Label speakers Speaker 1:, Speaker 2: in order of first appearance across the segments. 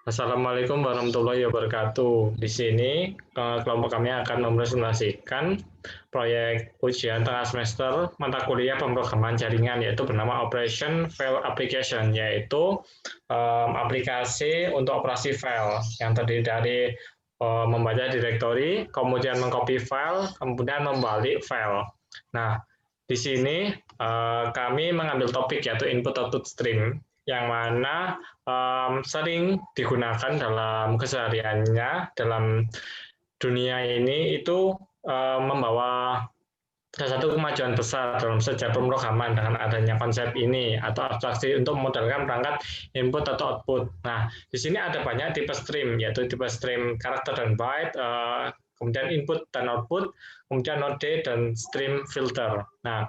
Speaker 1: Assalamualaikum warahmatullahi wabarakatuh. Di sini kelompok kami akan mempresentasikan proyek ujian tengah semester mata kuliah pemrograman jaringan yaitu bernama Operation File Application, yaitu aplikasi untuk operasi file yang terdiri dari membaca direktori, kemudian mengcopy file, kemudian membalik file. Nah, di sini kami mengambil topik yaitu input-output stream yang mana sering digunakan dalam kesehariannya dalam dunia ini itu membawa salah satu kemajuan besar dalam sejarah pemrograman dengan adanya konsep ini atau abstraksi untuk memodalkan perangkat input atau output. Nah, di sini ada banyak tipe stream, yaitu tipe stream karakter dan byte, kemudian input dan output, kemudian node dan stream filter. Nah,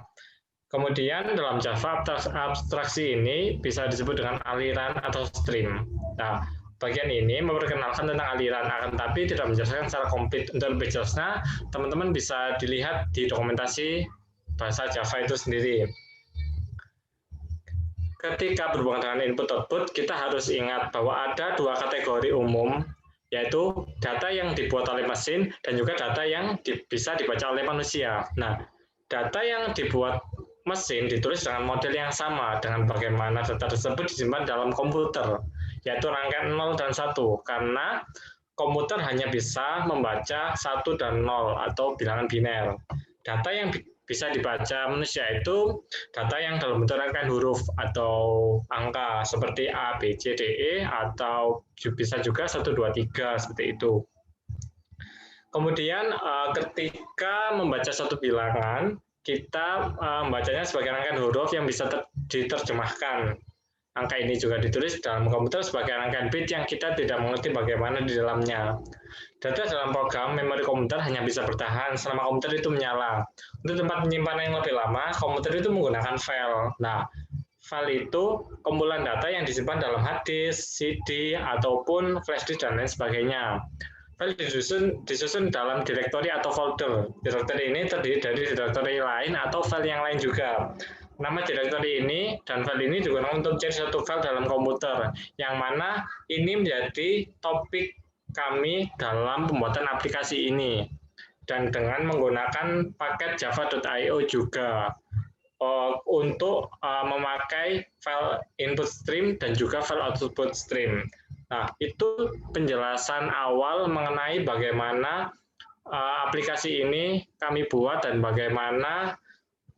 Speaker 1: kemudian dalam Java abstraksi ini bisa disebut dengan aliran atau stream. Nah, bagian ini memperkenalkan tentang aliran, akan tapi tidak menjelaskan secara komplit. Untuk lebih jelasnya, teman-teman bisa dilihat di dokumentasi bahasa Java itu sendiri. Ketika berhubungan dengan input-output, kita harus ingat bahwa ada dua kategori umum, yaitu data yang dibuat oleh mesin dan juga data yang bisa dibaca oleh manusia. Nah, data yang dibuat mesin ditulis dengan model yang sama dengan bagaimana data tersebut disimpan dalam komputer, yaitu rangkaian 0 dan 1, karena komputer hanya bisa membaca 1 dan 0 atau bilangan biner. Data yang bisa dibaca manusia itu data yang dalam bentuk rangkaian huruf atau angka seperti A, B, C, D, E, atau bisa juga 1, 2, 3 seperti itu. Kemudian ketika membaca satu bilangan, kita membacanya sebagai rangkaian huruf yang bisa diterjemahkan. Angka ini juga ditulis dalam komputer sebagai rangkaian bit yang kita tidak mengerti bagaimana di dalamnya. Data dalam program memori komputer hanya bisa bertahan selama komputer itu menyala. Untuk tempat penyimpanan yang lebih lama, komputer itu menggunakan file. Nah, file itu kumpulan data yang disimpan dalam hard disk, CD, ataupun flash disk, dan lain sebagainya. File disusun dalam direktori atau folder. Direktori ini terdiri dari direktori lain atau file yang lain juga. Nama direktori ini dan file ini digunakan untuk jadi satu file dalam komputer, yang mana ini menjadi topik kami dalam pembuatan aplikasi ini. Dan dengan menggunakan paket java.io juga untuk memakai file input stream dan juga file output stream. Nah, itu penjelasan awal mengenai bagaimana aplikasi ini kami buat dan bagaimana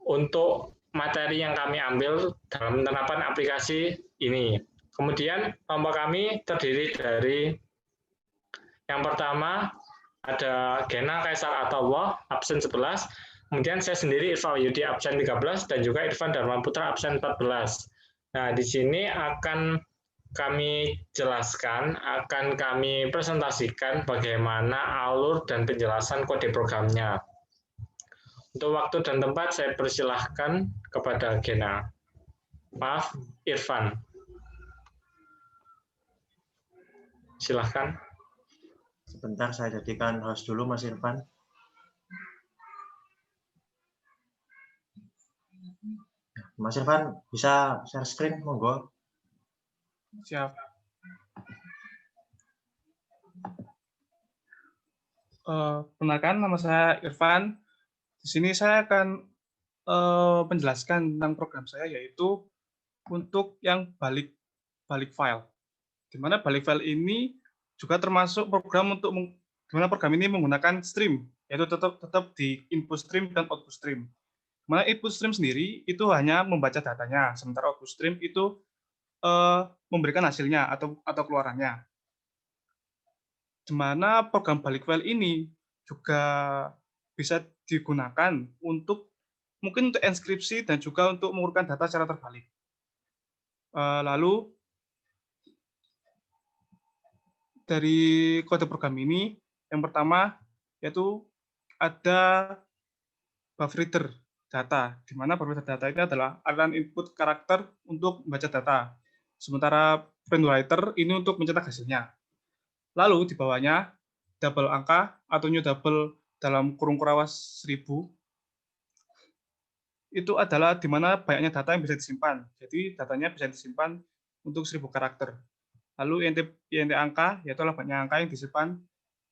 Speaker 1: untuk materi yang kami ambil dalam penerapan aplikasi ini. Kemudian kelompok kami terdiri dari yang pertama ada Gena Kaisar Atawah absen 11, kemudian saya sendiri Irfan Yudi absen 13 dan juga Irfan Dharma Putra absen 14. Nah, di sini akan kami jelaskan, akan kami presentasikan bagaimana alur dan penjelasan kode programnya. Untuk waktu dan tempat saya persilahkan kepada Gena. Maaf, Irfan. Silahkan.
Speaker 2: Sebentar, saya jadikan host dulu, Mas Irfan. Mas Irfan, bisa share screen, monggo.
Speaker 3: Siap. Perkenalkan, nama saya Irfan. Di sini saya akan menjelaskan tentang program saya, yaitu untuk yang balik file. Di mana balik file ini juga termasuk program untuk di mana program ini menggunakan stream, yaitu tetap di input stream dan output stream. Di mana input stream sendiri itu hanya membaca datanya, sementara output stream itu memberikan hasilnya atau keluarannya. Di mana program balik file ini juga bisa digunakan untuk mungkin untuk enskripsi dan juga untuk mengurutkan data secara terbalik. Lalu dari kode program ini yang pertama yaitu ada buffer reader data, di mana buffer reader data ini adalah aliran input karakter untuk membaca data, sementara print writer ini untuk mencetak hasilnya. Lalu di bawahnya double angka atau new double dalam kurung kurawas 1000 itu adalah di mana banyaknya data yang bisa disimpan. Jadi datanya bisa disimpan untuk 1000 karakter. Lalu INT angka, yaitu adalah banyak angka yang disimpan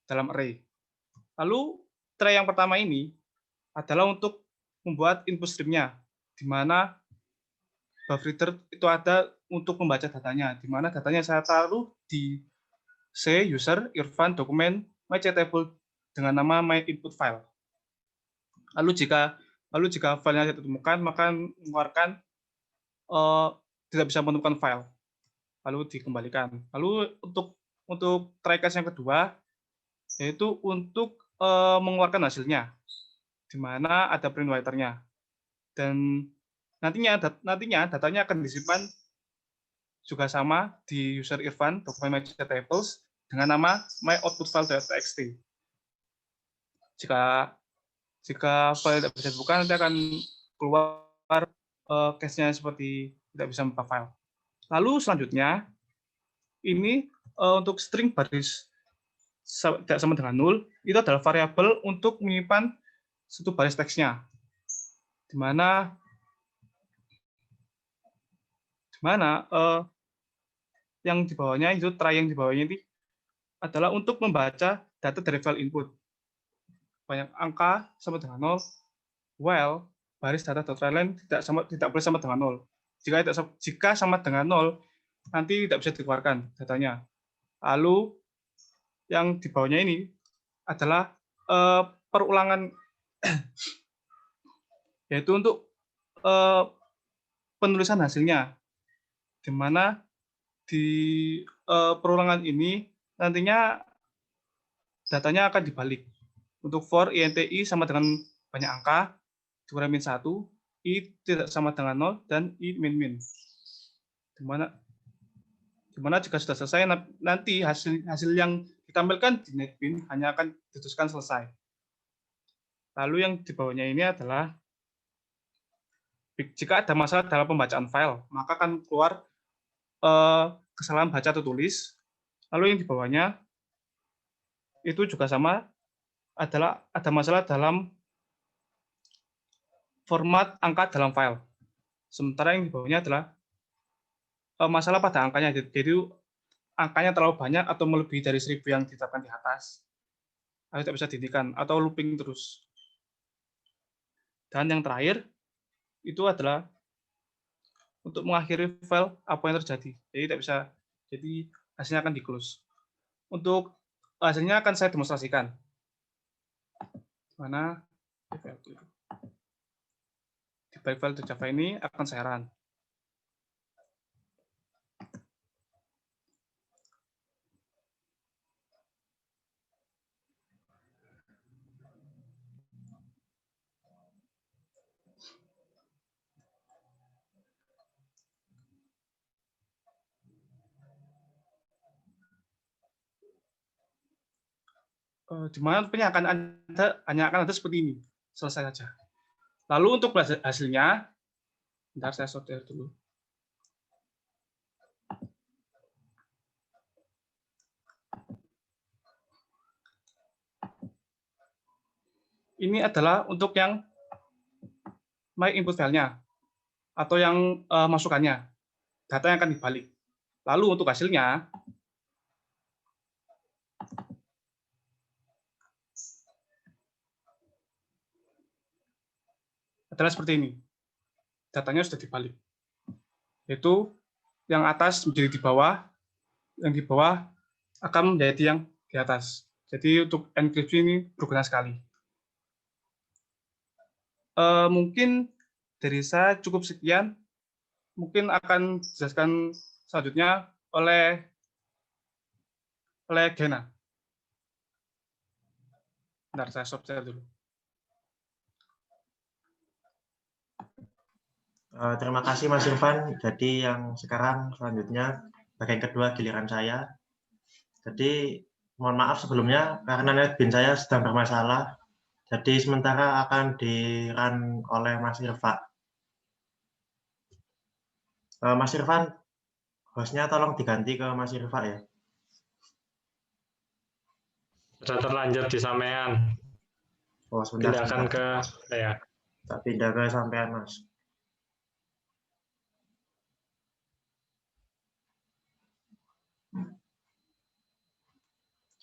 Speaker 3: dalam array. Lalu tray yang pertama ini adalah untuk membuat input stream-nya, di mana buffer reader itu ada untuk membaca datanya, di mana datanya saya taruh di C user Irfan dokumen myCTable dengan nama myInputFile. Lalu jika filenya tidak ditemukan, maka mengeluarkan tidak bisa menemukan file, lalu dikembalikan. Lalu untuk try case yang kedua, yaitu untuk mengeluarkan hasilnya, di mana ada print writer-nya. Dan nantinya datanya akan disimpan juga sama di user Irfan dokumen myCTables dengan nama myOutputFile.txt. Jika file tidak bisa dibuka, nanti akan keluar case-nya seperti tidak bisa membuka file. Lalu selanjutnya, ini untuk string baris tidak sama dengan 0, itu adalah variabel untuk menyimpan satu baris teksnya, di mana yang di bawahnya itu try yang di bawahnya ini adalah untuk membaca data dari file input. Banyak angka sama dengan 0, while baris data.println tidak boleh sama dengan 0. Jika sama dengan 0, nanti tidak bisa dikeluarkan datanya. Lalu yang di bawahnya ini adalah perulangan, yaitu untuk penulisan hasilnya, di mana di perulangan ini nantinya datanya akan dibalik. Untuk for INTI sama dengan banyak angka, dikurang min 1, I tidak sama dengan 0, dan I min. Di mana jika sudah selesai, nanti hasil yang ditampilkan di netbin hanya akan dituliskan selesai. Lalu yang di bawahnya ini adalah, jika ada masalah dalam pembacaan file, maka akan keluar kesalahan baca atau tulis. Lalu yang di bawahnya itu juga sama, adalah ada masalah dalam format angka dalam file. Sementara yang di bawahnya adalah masalah pada angkanya. Jadi angkanya terlalu banyak atau melebihi dari 1000 yang ditetapkan di atas. Lalu tidak bisa dihentikan atau looping terus. Dan yang terakhir itu adalah untuk mengakhiri file apa yang terjadi. Jadi tidak bisa, jadi hasilnya akan di-close. Untuk hasilnya akan saya demonstrasikan. Mana di file Java ini akan saya run. Di mana hanya akan ada seperti ini, selesai saja. Lalu untuk hasilnya, bentar saya sortir dulu. Ini adalah untuk yang my input file-nya atau yang masukannya, data yang akan dibalik. Lalu untuk hasilnya, adalah seperti ini. Datanya sudah dibalik. Yaitu yang atas menjadi di bawah, yang di bawah akan menjadi yang di atas. Jadi untuk enkripsi ini berguna sekali. Mungkin dari saya cukup sekian. Mungkin akan dijelaskan selanjutnya oleh Gena. Bentar, saya stop share dulu.
Speaker 2: Terima kasih Mas Irfan. Jadi yang sekarang selanjutnya bagian kedua giliran saya. Jadi mohon maaf sebelumnya karena netbin saya sedang bermasalah. Jadi sementara akan di-run oleh Mas Irfan. Mas Irfan, hostnya tolong diganti ke Mas Irfan ya.
Speaker 1: Sudah terlanjur di sampean.
Speaker 2: Oh, sebentar.
Speaker 1: Pindahkan ke saya.
Speaker 2: Tak pindah ke sampean Mas.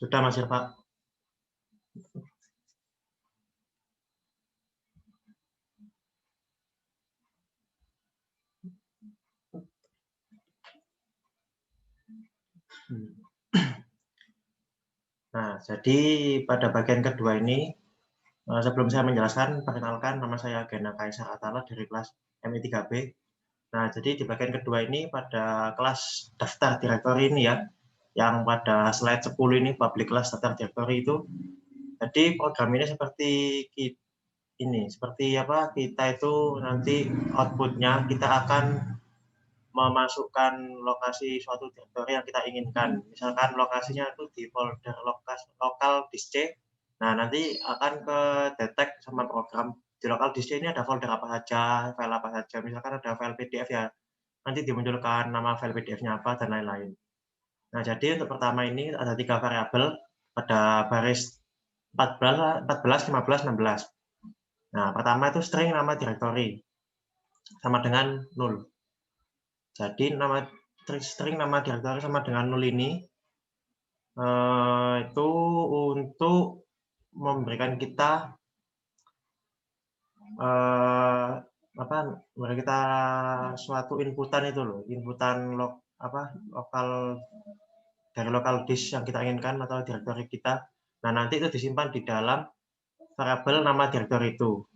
Speaker 2: Sudah Mas Irfa. Nah, jadi pada bagian kedua ini, sebelum saya menjelaskan, perkenalkan nama saya Gena Kaisar Atala dari kelas MI3B. Nah, jadi di bagian kedua ini pada kelas daftar direktori ini ya, yang pada slide 10 ini public class daftar direktori itu. Jadi program ini seperti apa? Kita itu nanti outputnya kita akan memasukkan lokasi suatu direktori yang kita inginkan. Misalkan lokasinya itu di folder lokal disk C. Nah, nanti akan ke detect sama program di lokal disk C ini ada folder apa saja, file apa saja. Misalkan ada file PDF ya, nanti dimunculkan nama file PDF-nya apa dan lain-lain. Nah, jadi untuk pertama ini ada 3 variabel pada baris 14, 15, 16. Nah, pertama itu string nama direktori sama dengan 0. Jadi nama string nama direktori sama dengan 0 ini itu untuk memberikan kita memberi kita suatu inputan itu loh, inputan lokal dari lokal disk yang kita inginkan atau direktori kita. Nah, nanti itu disimpan di dalam variabel nama direktori itu.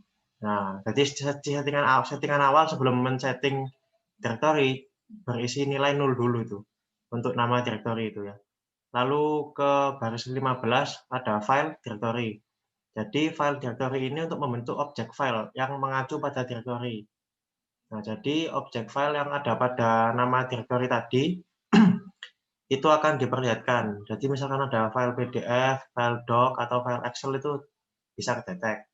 Speaker 2: Nah, jadi settingan awal sebelum men-setting direktori berisi nilai 0 dulu itu untuk nama direktori itu ya. Lalu ke baris 15 ada file direktori. Jadi file direktori ini untuk membentuk objek file yang mengacu pada direktori. Nah, jadi objek file yang ada pada nama direktori tadi itu akan diperlihatkan. Jadi misalkan ada file PDF, file doc, atau file Excel itu bisa kedetek.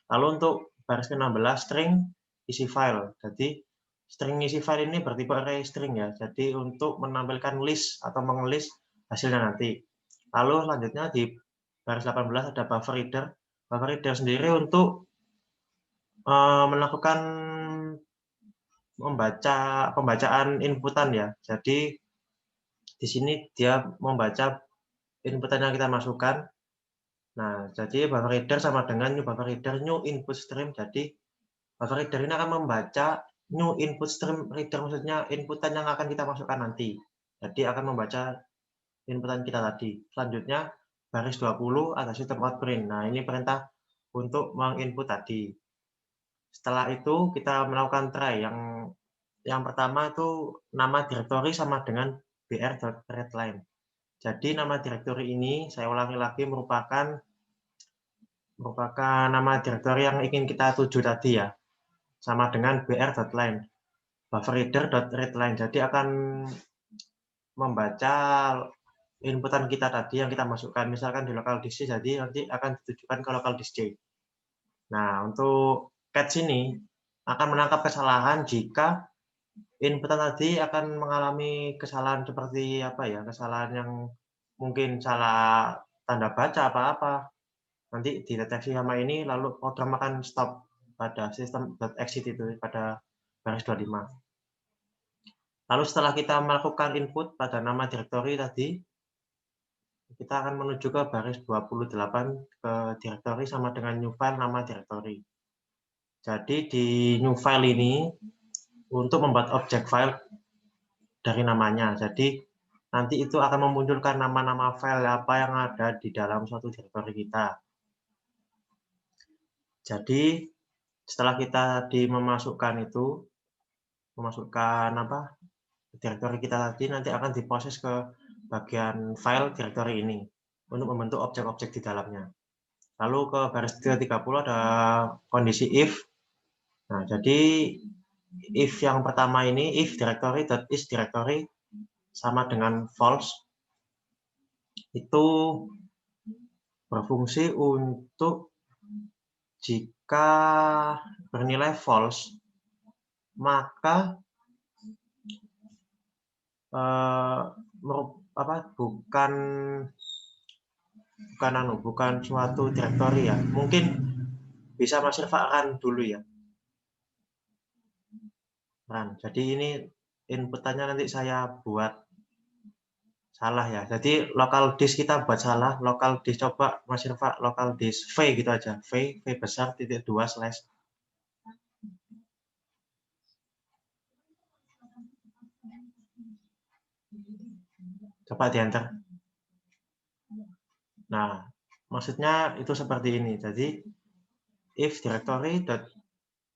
Speaker 2: Lalu untuk baris ke-16 string isi file. Jadi string isi file ini bertipe array string ya. Jadi untuk menampilkan list atau mengelis hasilnya nanti. Lalu selanjutnya di baris 18 ada buffer reader. Buffer reader sendiri untuk melakukan pembacaan inputan ya. Jadi di sini dia membaca inputan yang kita masukkan. Nah, jadi buffer reader sama dengan new buffer reader new input stream. Jadi buffer reader ini akan membaca new input stream reader, maksudnya inputan yang akan kita masukkan nanti. Jadi akan membaca inputan kita tadi. Selanjutnya baris 20 ada system out print. Nah, ini perintah untuk menginput tadi. Setelah itu kita melakukan try. Yang pertama itu nama direktori sama dengan br.readline. Jadi nama direktori ini saya ulangi lagi merupakan nama direktori yang ingin kita tuju tadi ya, sama dengan br.line, bufferreader.readline. Jadi akan membaca inputan kita tadi yang kita masukkan, misalkan di local disk C, jadi nanti akan ditujukan ke local disk C. Nah, untuk catch ini akan menangkap kesalahan jika inputan tadi akan mengalami kesalahan seperti apa ya, kesalahan yang mungkin salah tanda baca apa-apa. Nanti dideteksi sama ini, lalu program akan stop pada system.exit itu pada baris 25. Lalu setelah kita melakukan input pada nama direktori tadi, kita akan menuju ke baris 28 ke direktori sama dengan new file nama direktori. Jadi di new file ini untuk membuat objek file dari namanya. Jadi nanti itu akan memunculkan nama-nama file apa yang ada di dalam suatu direktori kita. Jadi setelah kita tadi memasukkan direktori kita tadi, nanti akan diproses ke bagian file direktori ini untuk membentuk objek-objek di dalamnya. Lalu ke baris 30 ada kondisi if. Nah, jadi if yang pertama ini, if directory.is directory sama dengan false, itu berfungsi untuk jika bernilai false, maka bukan suatu direktori ya. Mungkin bisa Mas Irfa run dulu ya. Run. Jadi ini inputannya nanti saya buat Salah ya. Jadi local disk kita buat salah. Local disk coba Mas Irfa, local disk V gitu aja. V besar titik 2 slash. Coba di enter. Nah, maksudnya itu seperti ini. Jadi if directory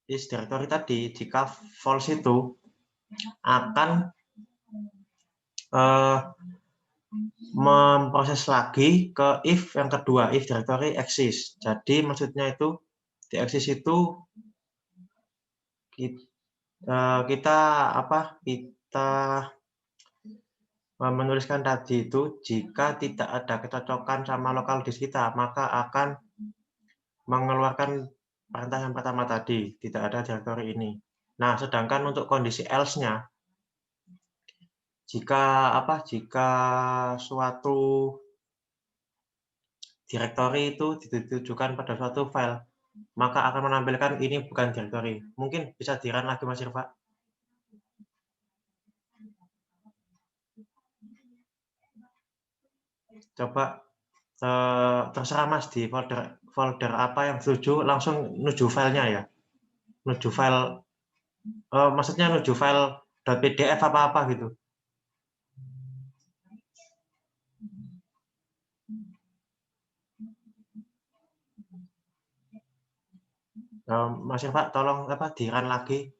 Speaker 2: is directory tadi jika false itu akan memproses lagi ke if yang kedua, if directory exist. Jadi maksudnya itu di exist itu kita menuliskan tadi itu jika tidak ada kecocokan sama lokal disk kita, maka akan mengeluarkan perintah yang pertama tadi, tidak ada directory ini. Nah, sedangkan untuk kondisi else-nya, jika suatu directory itu ditujukan pada suatu file, maka akan menampilkan ini bukan directory. Mungkin bisa di-run lagi Mas Irfa. Coba terserah Mas di folder apa yang setuju, langsung menuju filenya ya. Menuju file, maksudnya menuju file .pdf apa-apa gitu. Mas Irfa, tolong di-run lagi.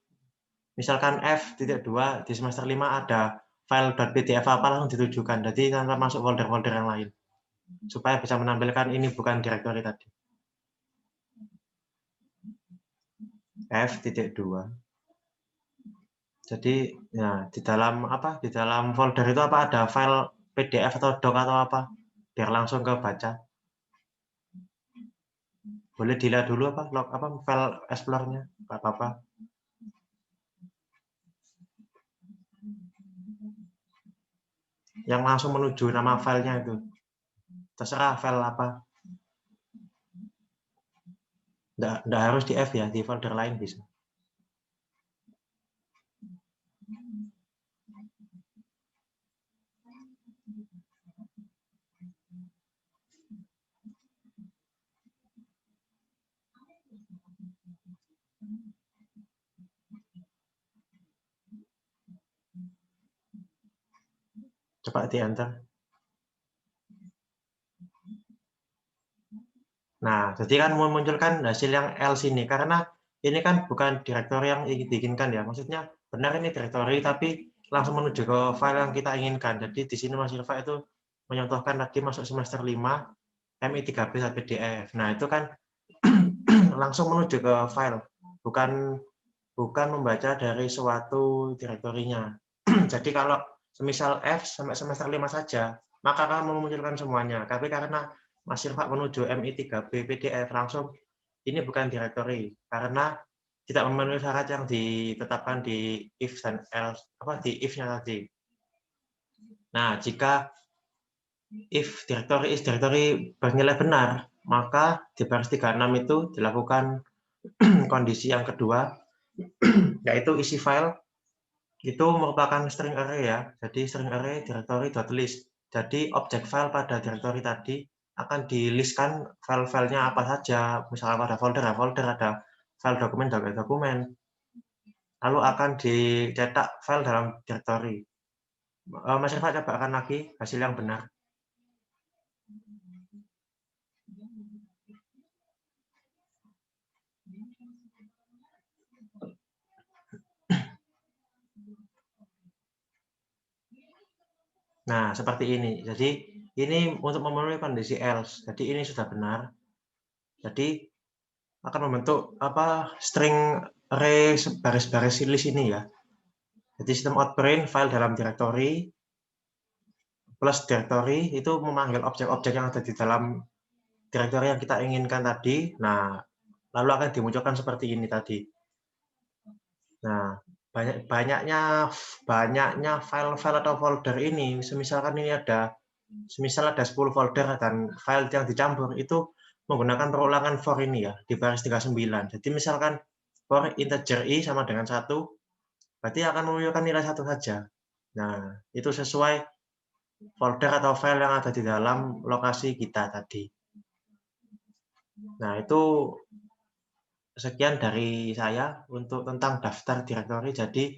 Speaker 2: Misalkan F.2 di semester 5 ada file .pdf apa langsung ditujukan. Jadi tanpa masuk folder-folder yang lain. Supaya bisa menampilkan ini bukan directory tadi. F.2. Jadi ya di dalam folder itu ada file PDF atau doc atau apa biar langsung ke baca. Boleh dilihat dulu file explore-nya, apa-apa. Yang langsung menuju nama filenya itu. Terserah file apa. Nggak harus di F ya, di folder lain bisa. Coba di enter. Nah, jadi kan memunculkan hasil yang else ini karena ini kan bukan directory yang diinginkan ya. Maksudnya benar ini directory tapi langsung menuju ke file yang kita inginkan. Jadi di sini Mas Irfa itu menyontohkan tadi masuk semester 5 mi3b.pdf. Nah, itu kan langsung menuju ke file, bukan membaca dari suatu direktorinya. Jadi kalau semisal F sampai semester 5 saja, maka akan memunculkan semuanya. Tapi karena Mas Irfa menuju mi3b PDF langsung, ini bukan directory karena tidak memenuhi syarat yang ditetapkan di if dan else, di if-nya tadi. Nah, jika if directory is directory bernilai benar, maka di baris 36 itu dilakukan kondisi yang kedua, yaitu isi file itu merupakan string array ya. Jadi string array directory.list. Jadi objek file pada directory tadi akan di-listkan file-filenya apa saja. Misalnya ada folder, ada file dokumen. Lalu akan dicetak file dalam directory. Mas Irfa cobakan lagi hasil yang benar. Nah, seperti ini. Jadi ini untuk memenuhi kondisi else. Jadi ini sudah benar. Jadi akan membentuk string array baris-baris list ini ya. Jadi sistem outprint file dalam directory plus directory itu memanggil objek-objek yang ada di dalam directory yang kita inginkan tadi. Nah, lalu akan dimunculkan seperti ini tadi. Nah, banyaknya file-file atau folder ini, misalkan ini ada 10 folder dan file yang dicampur itu menggunakan perulangan for ini ya di baris 39. Jadi misalkan for integer i sama dengan 1, berarti akan memunculkan nilai 1 saja. Nah, itu sesuai folder atau file yang ada di dalam lokasi kita tadi. Nah, itu sekian dari saya untuk tentang daftar direktori. Jadi,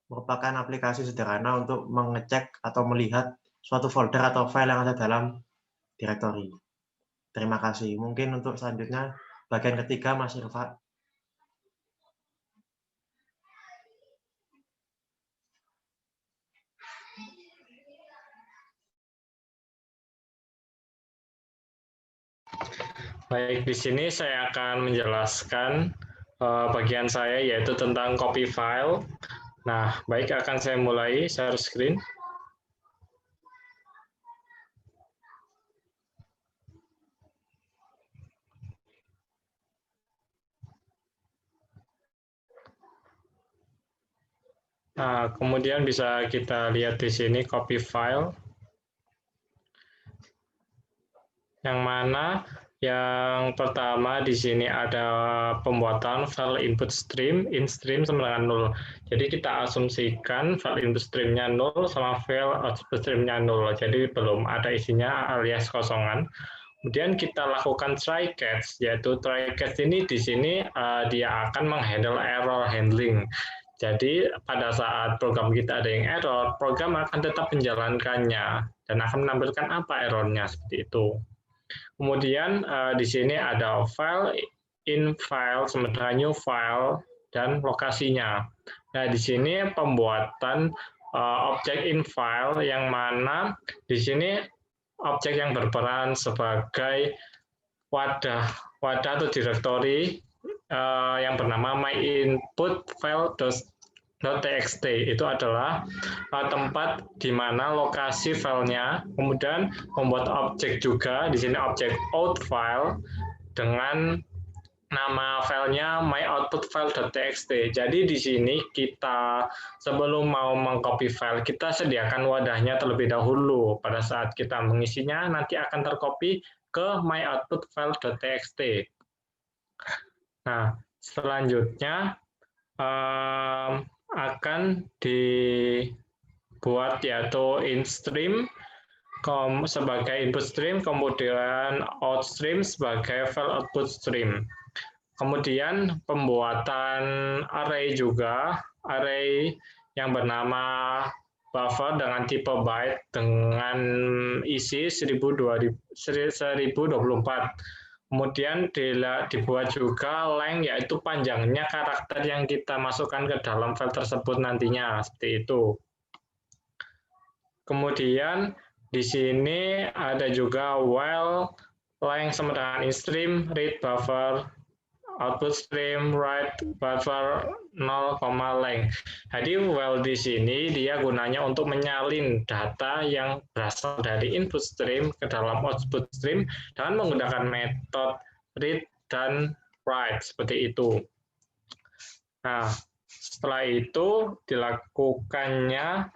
Speaker 2: merupakan aplikasi sederhana untuk mengecek atau melihat suatu folder atau file yang ada dalam direktori. Terima kasih. Mungkin untuk selanjutnya, bagian ketiga, Mas Irfan.
Speaker 1: Baik, di sini saya akan menjelaskan bagian saya yaitu tentang copy file. Nah, baik akan saya mulai share screen. Nah, kemudian bisa kita lihat di sini copy file. Yang mana yang pertama di sini ada pembuatan file input stream, in stream sama dengan 0. Jadi kita asumsikan file input streamnya 0 sama file output streamnya 0. Jadi belum ada isinya alias kosongan. Kemudian kita lakukan try catch, yaitu try catch ini di sini dia akan menghandle error handling. Jadi pada saat program kita ada yang error, program akan tetap menjalankannya dan akan menampilkan apa errornya seperti itu. Kemudian di sini ada file, in file, sementara new file, dan lokasinya. Nah, di sini pembuatan objek in file yang mana di sini objek yang berperan sebagai wadah atau direktori yang bernama myInputFile.txt. Itu adalah tempat di mana lokasi filenya, kemudian membuat objek juga, di sini objek outFile dengan nama filenya myoutputFile.txt. Jadi di sini kita sebelum mau mengcopy file, kita sediakan wadahnya terlebih dahulu. Pada saat kita mengisinya, nanti akan tercopy ke myoutputFile.txt. Nah, selanjutnya akan dibuat yaitu in stream sebagai input stream, kemudian out stream sebagai file output stream. Kemudian pembuatan array juga, array yang bernama buffer dengan tipe byte dengan isi 1024. Kemudian dibuat juga length, yaitu panjangnya karakter yang kita masukkan ke dalam file tersebut nantinya, seperti itu. Kemudian di sini ada juga while length sama dengan in stream, read buffer, output stream, write buffer 0, length. Jadi while di sini dia gunanya untuk menyalin data yang berasal dari input stream ke dalam output stream dengan menggunakan metode read dan write seperti itu. Nah, setelah itu dilakukannya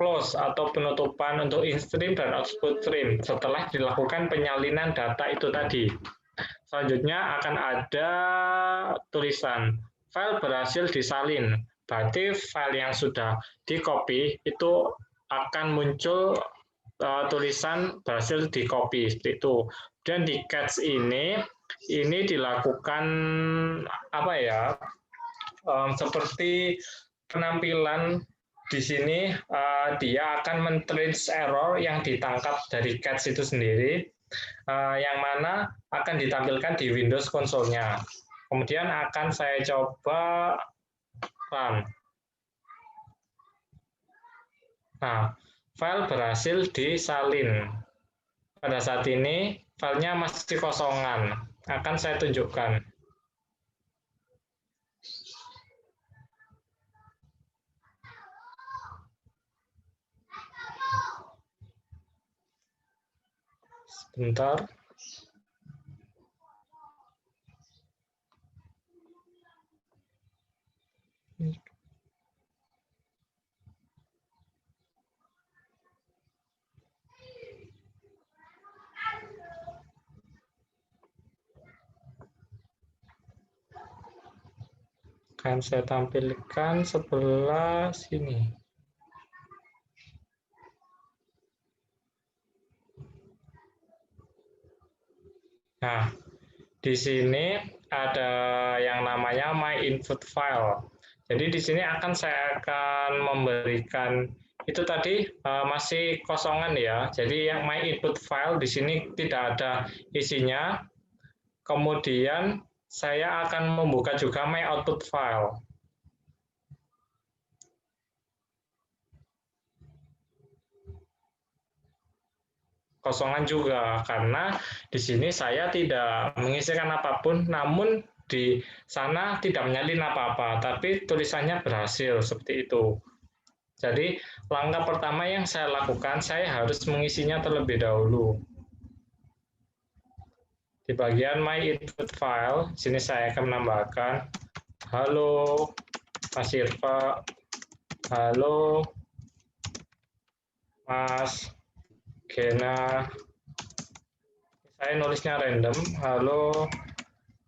Speaker 1: close atau penutupan untuk in stream dan output stream setelah dilakukan penyalinan data itu tadi. Selanjutnya akan ada tulisan file berhasil disalin. Berarti file yang sudah di-copy itu akan muncul tulisan berhasil di-copy seperti itu. Dan di catch ini dilakukan apa ya? Seperti penampilan di sini dia akan men-trace error yang ditangkap dari catch itu sendiri, yang mana akan ditampilkan di Windows konsolnya. Kemudian akan saya coba run. Nah, file berhasil disalin. Pada saat ini filenya masih kosongan. Akan saya tunjukkan. Sebentar. Akan saya tampilkan sebelah sini. Nah, di sini ada yang namanya my input file. Jadi di sini saya akan memberikan itu tadi masih kosongan ya. Jadi yang my input file di sini tidak ada isinya. Kemudian saya akan membuka juga my output file. Kosongan juga karena di sini saya tidak mengisikan apapun, namun di sana tidak menyalin apa-apa, tapi tulisannya berhasil seperti itu. Jadi langkah pertama yang saya lakukan, saya harus mengisinya terlebih dahulu. Di bagian my input file, sini saya akan menambahkan halo Mas Irfa, halo Mas Gena. Saya nulisnya random. Halo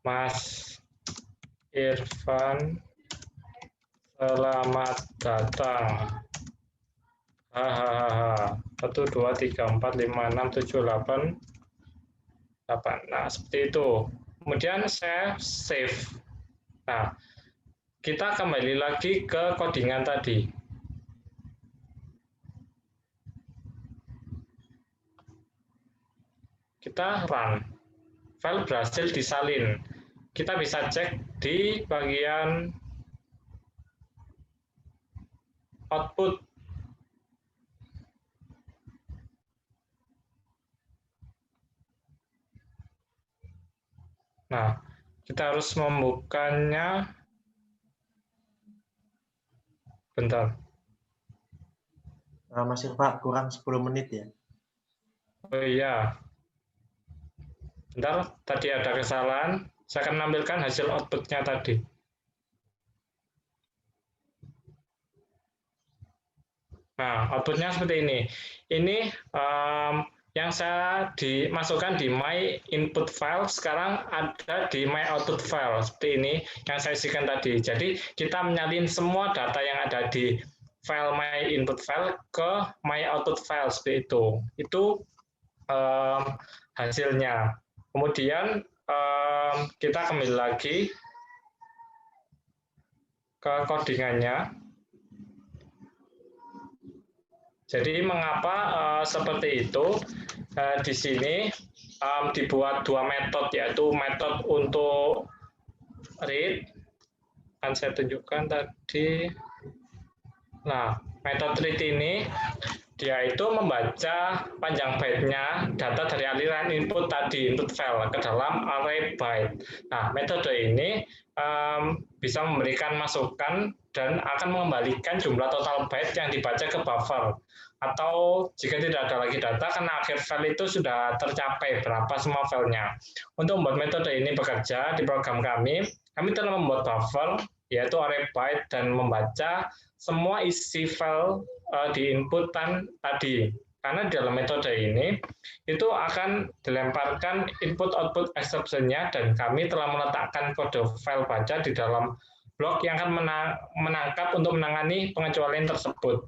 Speaker 1: Mas Irfan, selamat datang. Hahaha. 1, 2, 3, 4, 5, 6, 7, 8. Nah, seperti itu. Kemudian saya save. Nah, kita kembali lagi ke codingan tadi. Kita run. File berhasil disalin. Kita bisa cek di bagian output. Nah, kita harus membukanya. Bentar.
Speaker 2: Mas Irfa, kurang 10 menit ya.
Speaker 1: Oh iya. Bentar, tadi ada kesalahan. Saya akan menampilkan hasil output-nya tadi. Nah, output-nya seperti ini. Ini yang saya dimasukkan di my input file, sekarang ada di my output file. Seperti ini yang saya isikan tadi. Jadi, kita menyalin semua data yang ada di file my input file ke my output file, seperti itu. Itu hasilnya. Kemudian kita kembali lagi ke codingannya. Jadi mengapa seperti itu? Di sini dibuat dua metode, yaitu metode untuk read, akan saya tunjukkan tadi. Nah, metode read ini dia itu membaca panjang byte-nya data dari aliran input tadi, input file, ke dalam array byte. Nah, metode ini bisa memberikan masukan dan akan mengembalikan jumlah total byte yang dibaca ke buffer. Atau jika tidak ada lagi data, karena akhir file itu sudah tercapai berapa semua filenya. Untuk membuat metode ini bekerja di program kami telah membuat buffer, yaitu array byte, dan membaca semua isi file di inputan tadi. Karena dalam metode ini, itu akan dilemparkan input-output exception-nya, dan kami telah meletakkan kode file baca di dalam blok yang akan menangkap untuk menangani pengecualian tersebut.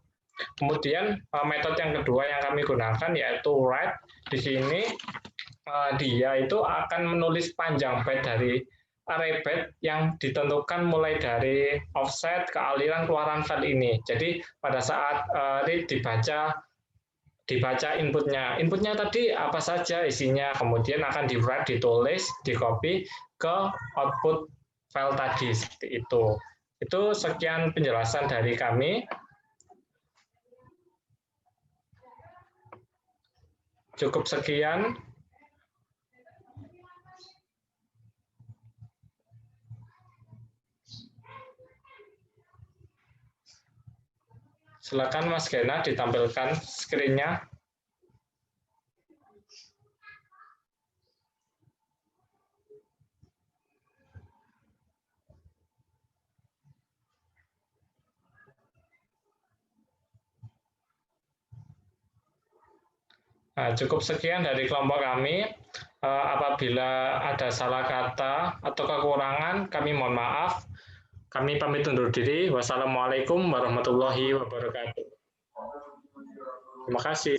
Speaker 1: Kemudian metode yang kedua yang kami gunakan yaitu write. Di sini dia itu akan menulis panjang byte dari array byte yang ditentukan mulai dari offset ke aliran keluaran file ini. Jadi pada saat read dibaca inputnya. Inputnya tadi apa saja isinya, kemudian akan di-write, ditulis, di-copy ke output file tadi, seperti itu. Itu sekian penjelasan dari kami. Cukup sekian. Silakan Mas Gena ditampilkan screen-nya. Nah, cukup sekian dari kelompok kami. Apabila ada salah kata atau kekurangan, kami mohon maaf. Kami pamit undur diri. Wassalamualaikum warahmatullahi wabarakatuh. Terima kasih.